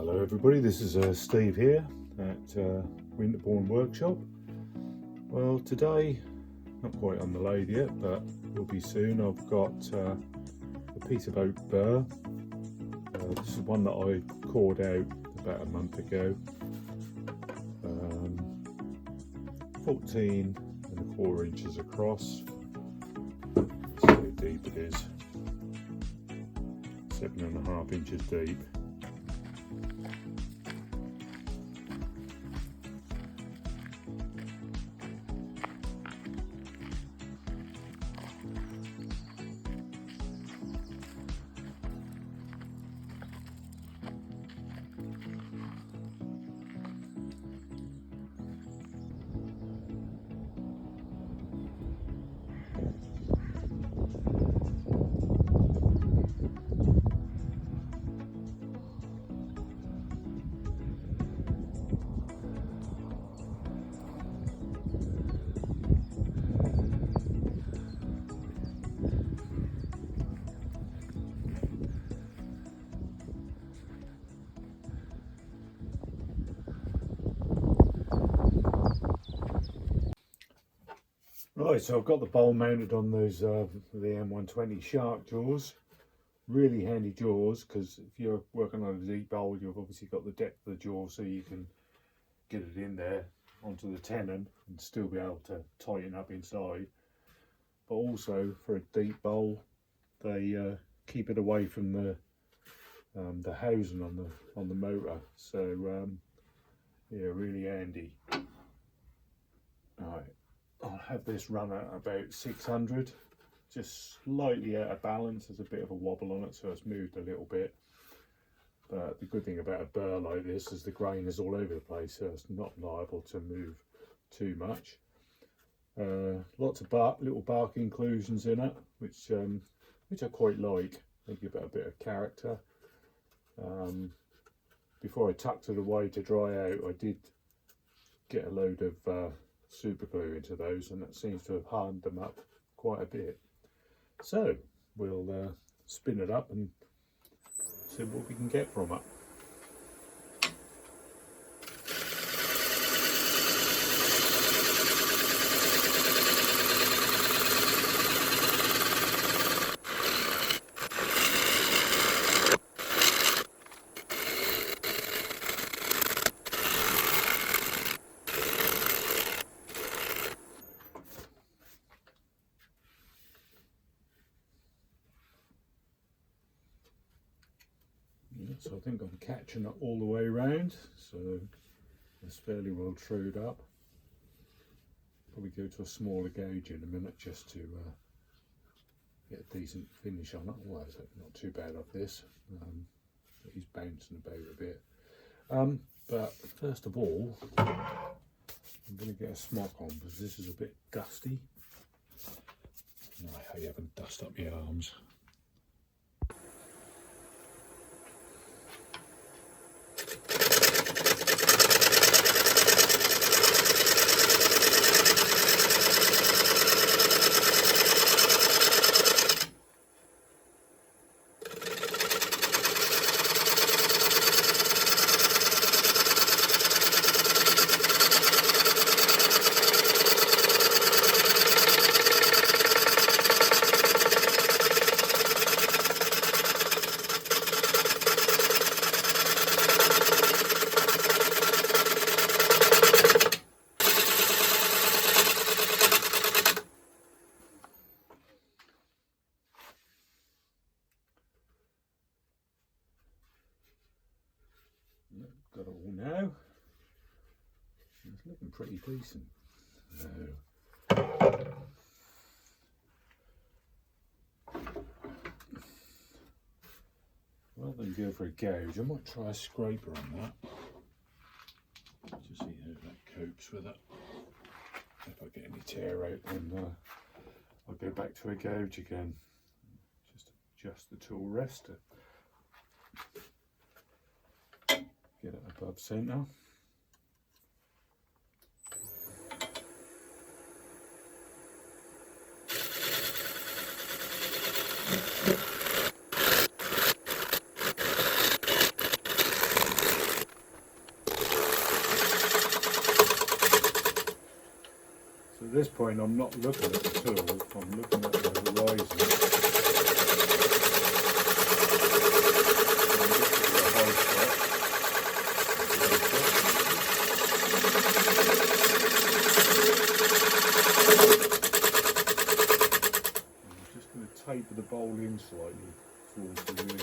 Hello everybody, this is Steve here at Winterbourne Workshop. Well, today, not quite on the lathe yet, but will be soon. I've got a piece of oak burr. This is one that I cored out about a month ago. 14¼ inches across. See how deep it is. 7½ inches deep. Right, so I've got the bowl mounted on those the M120 shark jaws. Really handy jaws, because if you're working on a deep bowl, you've obviously got the depth of the jaw, so you can get it in there onto the tenon and still be able to tighten up inside. But also for a deep bowl, they keep it away from the housing on the motor. So yeah, really handy. Right. I'll have this run at about 600, just slightly out of balance. There's a bit of a wobble on it, so it's moved a little bit. But the good thing about a burr like this is the grain is all over the place, so it's not liable to move too much. Lots of little bark inclusions in it, which I quite like. They give it a bit of character. Before I tucked it away to dry out, I did get a load of super glue into those, and that seems to have hardened them up quite a bit. So we'll spin it up and see what we can get from it. So I think I'm catching it all the way around, so it's fairly well trued up. Probably go to a smaller gauge in a minute just to get a decent finish on it. Well, it's not too bad off this. He's bouncing about a bit. But first of all, I'm going to get a smock on because this is a bit dusty. I hate having dust up your arms. Got it all now. It's looking pretty decent. Rather than go for a gouge, I might try a scraper on that. Just see how that copes with it. If I get any tear out, then I'll go back to a gouge again. Just adjust the tool rest to get it above centre. this point I'm not looking at the tool, I'm looking at the horizon. Taper the bowl in slightly towards the rim.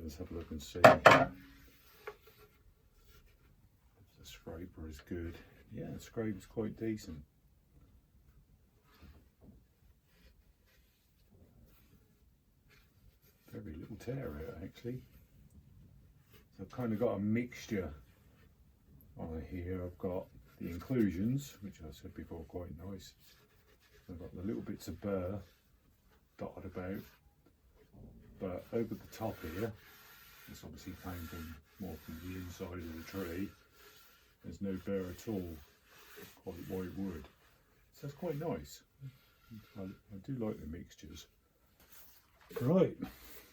Let's have a look and see if the scraper is good. Yeah, the scraper's quite decent. Very little tear out actually. So I've kind of got a mixture on here. I've got the inclusions, which I said before are quite nice. I've got the little bits of burr dotted about, but over the top here, this obviously came from more from the inside of the tree. There's no burr at all, quite white wood. So it's quite nice. I do like the mixtures. Right,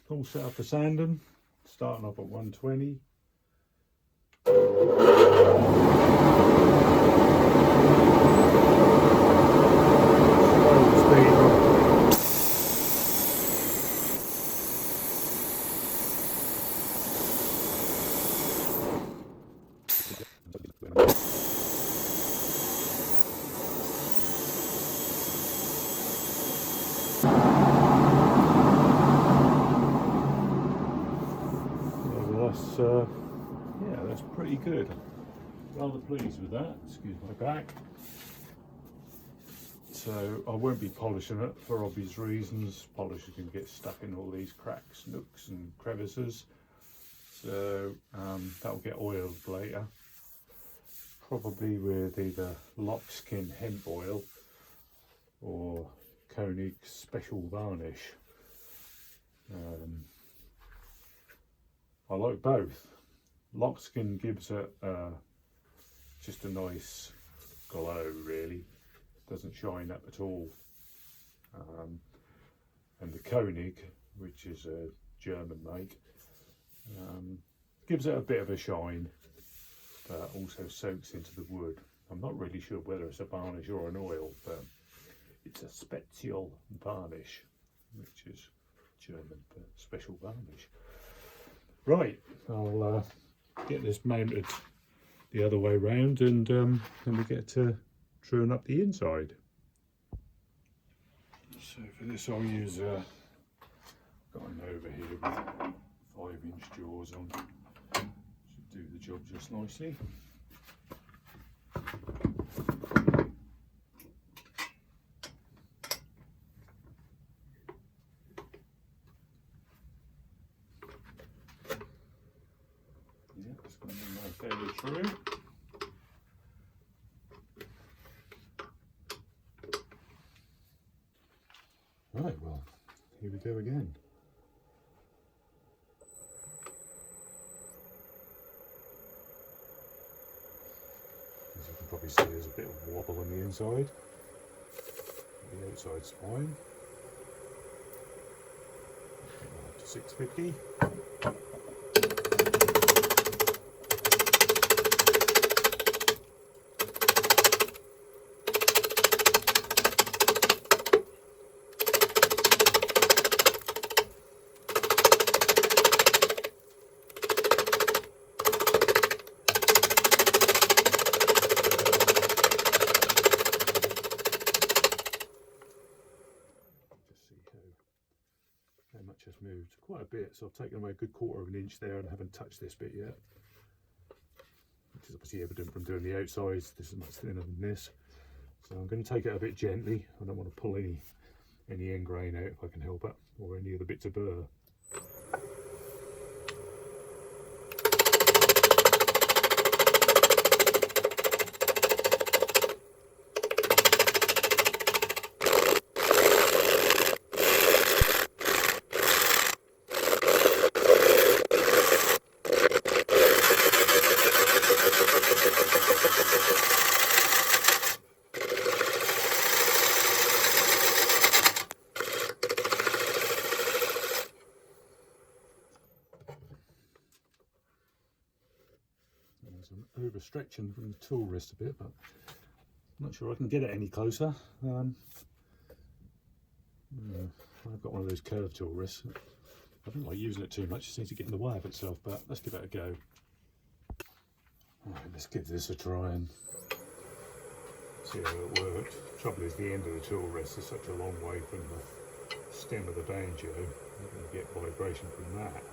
all set up for sanding. Starting off at 120. Yeah, that's pretty good. Rather pleased with that. Excuse my back. So I won't be polishing it for obvious reasons. Polish can get stuck in all these cracks, nooks and crevices. So that'll get oiled later. Probably with either Lockskin hemp oil or Koenig special varnish. I like both. Lockskin gives it just a nice glow, really. Doesn't shine up at all. And the Koenig, which is a German make, gives it a bit of a shine, but also soaks into the wood. I'm not really sure whether it's a varnish or an oil, but it's a special varnish, which is German for special varnish. Right, I'll get this mounted the other way round, and then we get to truing up the inside. So for this I'll use got an over here with 5-inch jaws on. Should do the job just nicely. Yeah, it's going to be fairly true. Right, well, here we go again. As you can probably see, there's a bit of wobble on the inside. The outside's fine. Up to 650. How much has moved? Quite a bit, so I've taken away a good 1/4 of an inch there and I haven't touched this bit yet, which is obviously evident from doing the outsides. This is much thinner than this, so I'm going to take it a bit gently. I don't want to pull any end grain out if I can help it, or any of the bits of burr. of a stretching from the tool wrist a bit, but I'm not sure I can get it any closer. I've got one of those curved tool wrists. I don't like using it too much, it seems to get in the way of itself, but let's give it a go. Alright, let's give this a try and see how it works. Trouble is, the end of the tool wrist is such a long way from the stem of the banjo. You're going to get vibration from that.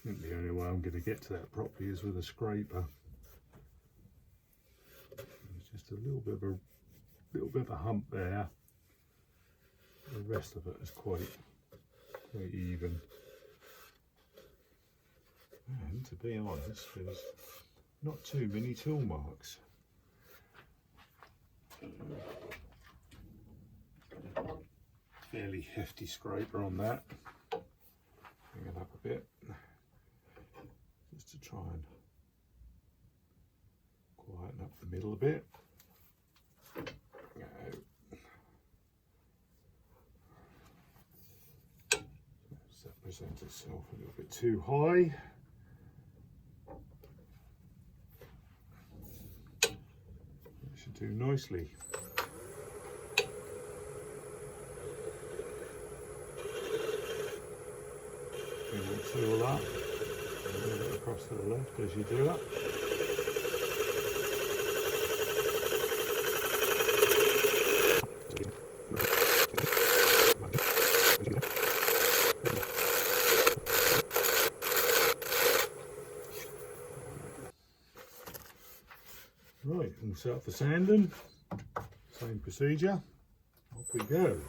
I think the only way I'm going to get to that properly is with a scraper. There's just a little bit of a hump there. The rest of it is quite even. And to be honest, there's not too many tool marks. Fairly hefty scraper on that. Bring it up a bit, just to try and quieten up the middle a bit. That presents itself a little bit too high. That should do nicely. Bring the tool up and move it across to the left as you do it. Right, we'll set up the sanding. Same procedure. Off we go.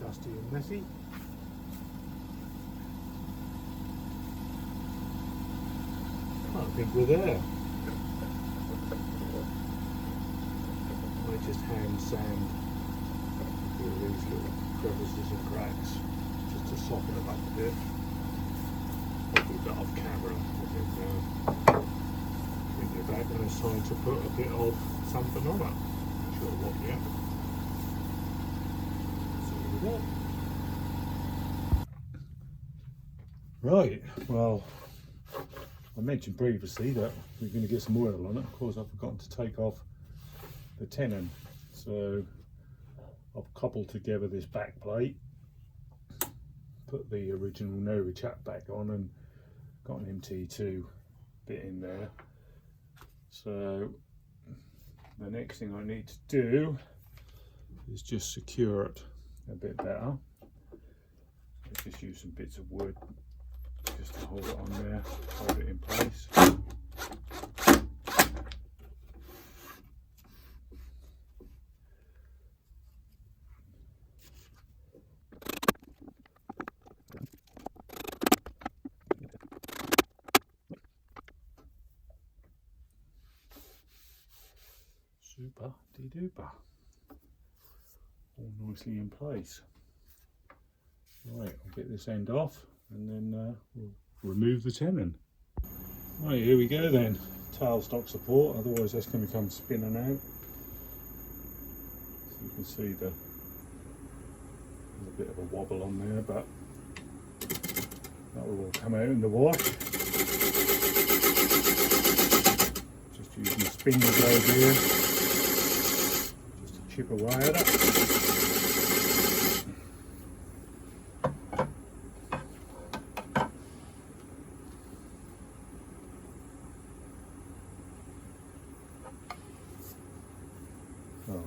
Dusty and messy. I think we're there. I just hand sand through these little crevices and cracks just to soften them up a bit. I'll do that off camera and then bring it back when it's time to put a bit of something on it. Not sure what yet. Right, well, I mentioned previously that we're going to get some oil on it. Of course, I've forgotten to take off the tenon, so I've coupled together this back plate, put the original Nova Chat back on and got an MT2 bit in there. So the next thing I need to do is just secure it a bit better. Let's just use some bits of wood just to hold it on there, hold it in place. Super de duper. All nicely in place. Right, I'll get this end off and then we'll remove the tenon. Right, here we go then. Tailstock support, otherwise that's going to come spinning out. So you can see there's a bit of a wobble on there, but that will all come out in the wash. Just using the spindle blade here, just to chip away at it. Oh,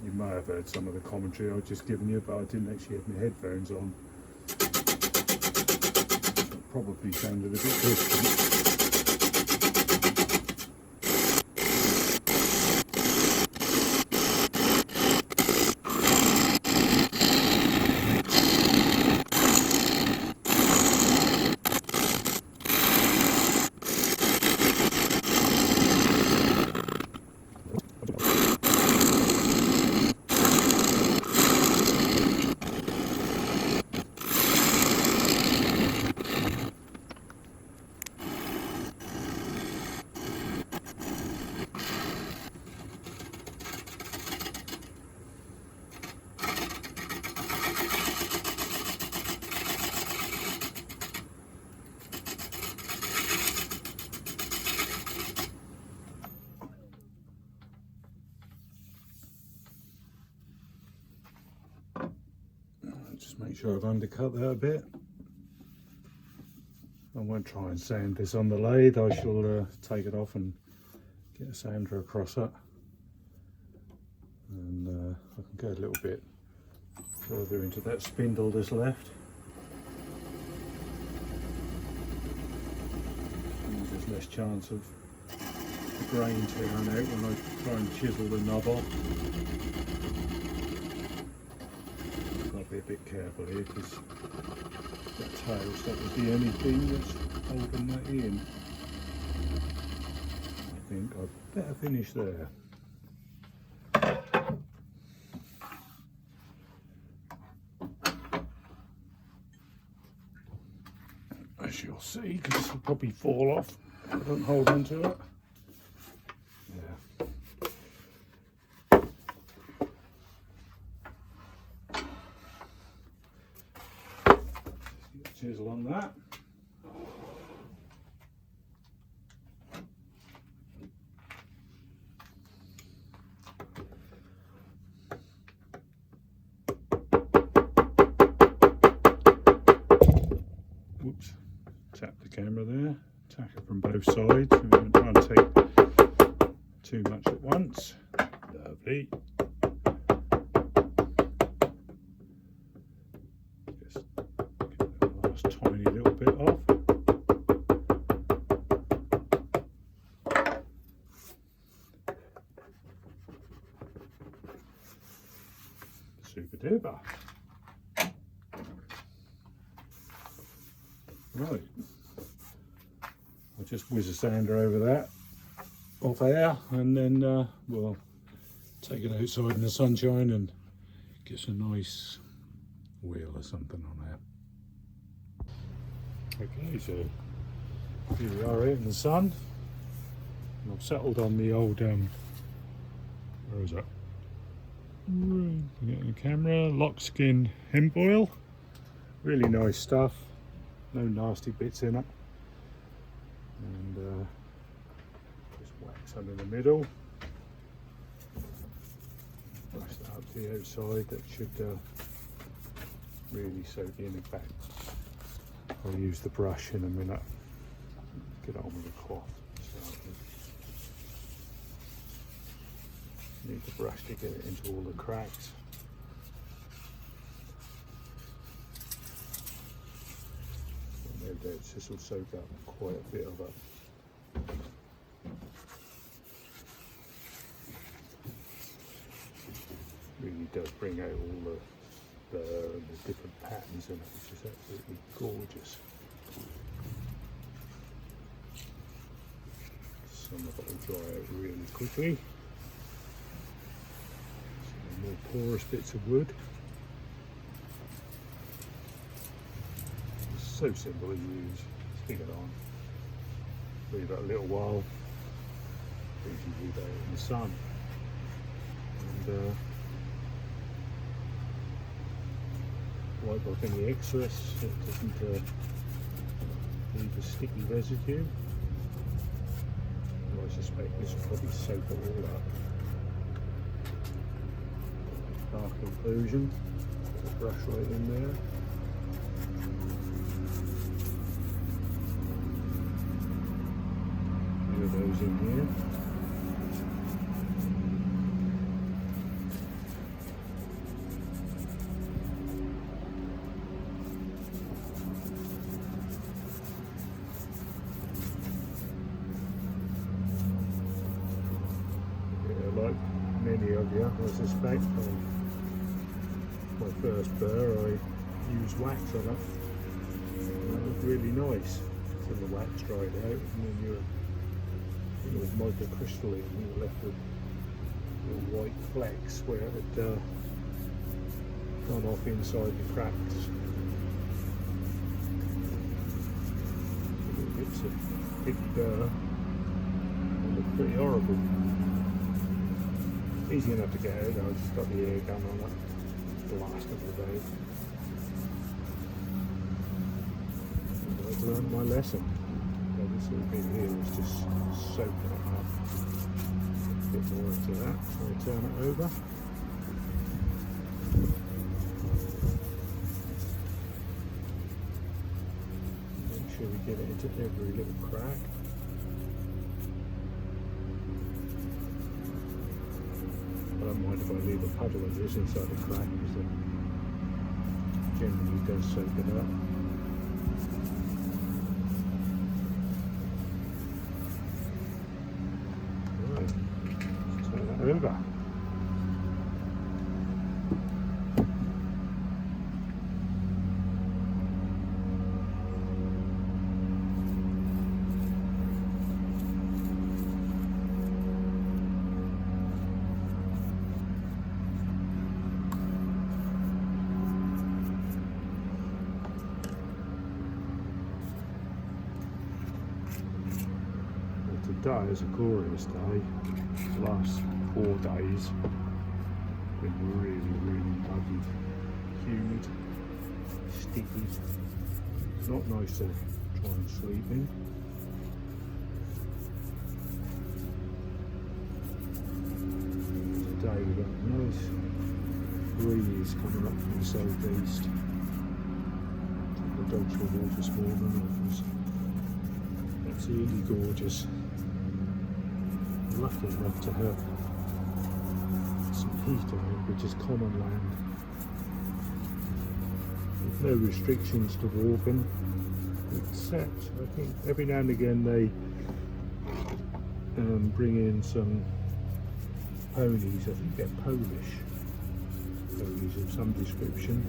you may have heard some of the commentary I've just given you, but I didn't actually have my headphones on. It probably sounded a bit distant. Just make sure I've undercut that a bit. I won't try and sand this on the lathe. I shall take it off and get a sander across it. And I can go a little bit further into that spindle that's left. And there's less chance of the grain tearing out when I try and chisel the knob off. Be a bit careful here because that tailstock is the only thing that's holding that in. I think I'd better finish there. As you'll see, because this will probably fall off if I don't hold on to it. Chisel on that. Whoops, tap the camera there, tack it from both sides. We don't try and take too much at once. Lovely. Tiny little bit off. Super duper. Right. I'll just whiz a sander over that off air and then we'll take it outside in the sunshine and get some nice wheel or something on there. Okay, so here we are out in the sun. And I've settled on the old, where is that? Get the camera, lockskin hemp oil. Really nice stuff. No nasty bits in it. And just wax under the middle. Brush that up to the outside. That should really soak in. In fact, I'll use the brush in a minute. Get it on with the cloth. Need the brush to get it into all the cracks. No doubt this will soak up quite a bit of it. Really does bring out all the different patterns in it, which is absolutely gorgeous. Some of it will dry out really quickly. Some more porous bits of wood. It's so simple to use. Stick it on. Leave it a little while. Usually leave it out in the sun. And wipe off any excess so it doesn't leave a sticky residue. I suspect this will probably soak it all up. Dark inclusion, put the brush right in there. A few of those in here. Like many of you, I suspect, on my first burr I used wax on it, and that was really nice when the wax dried out, and then it was microcrystalline, and you're left with little white flecks where it had gone off inside the cracks. Little bits of thick burr, they look pretty horrible. Easy enough to get out. I just got the air gun on it, blasted it out. And I've learned my lesson. So this little bit here is just soaking it up. A bit more into that, so I turn it over. Make sure we get it into every little crack. I don't mind if I leave a puddle of this inside the crack, because it generally does soak it up. Right, let's turn that over. Today is a glorious day. The last 4 days been really muggy, humid, sticky. It's not nice to try and sleep in. Today we've got a nice breeze coming up from the southeast. The dogs were walk this morning. It was absolutely gorgeous. Lucky enough to have some heat around, which is common land, with no restrictions to walking, except I think every now and again they bring in some ponies. I think they're Polish ponies of some description,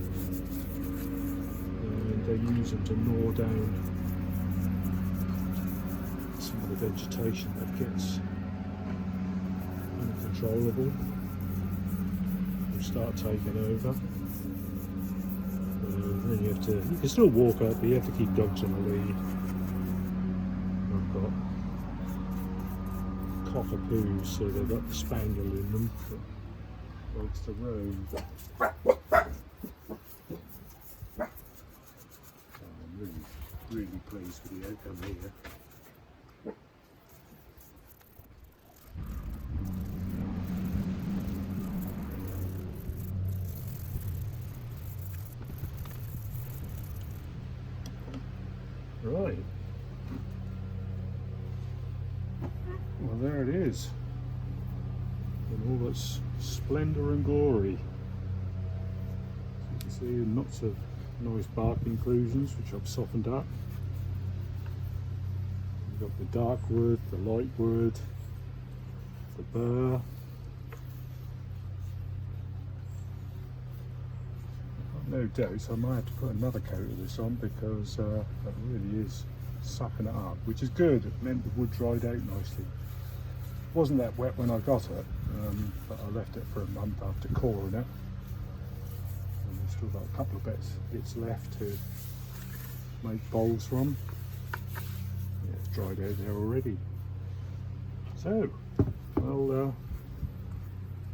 and they use them to gnaw down some of the vegetation that gets uncontrollable and start taking over. Then you can still walk up, but you have to keep dogs on the lead. I've got cockapoos, so they've got the spaniel in them that likes to roam. I'm really pleased with the outcome here. Right, well there it is, in all its splendour and glory. So you can see lots of nice bark inclusions which I've softened up. You've got the dark wood, the light wood, the burr. I've no doubt I might have to put another coat of this on because that really is sucking it up, which is good. It meant the wood dried out nicely. It wasn't that wet when I got it, but I left it for a month after coring it. And we've still got a couple of bits left to make bowls from. Yeah, it's dried out there already. So, well,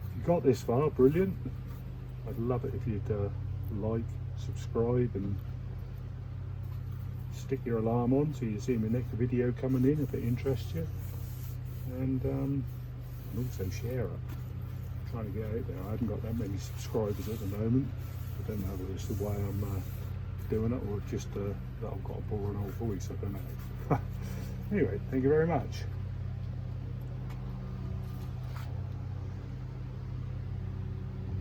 if you got this far, brilliant. I'd love it if you'd like, subscribe, and stick your alarm on so you see my next video coming in if it interests you, and also share it. I'm trying to get out there. I haven't got that many subscribers at the moment. I don't know whether it's the way I'm doing it or just that I've got a boring old voice. I don't know. Anyway, thank you very much.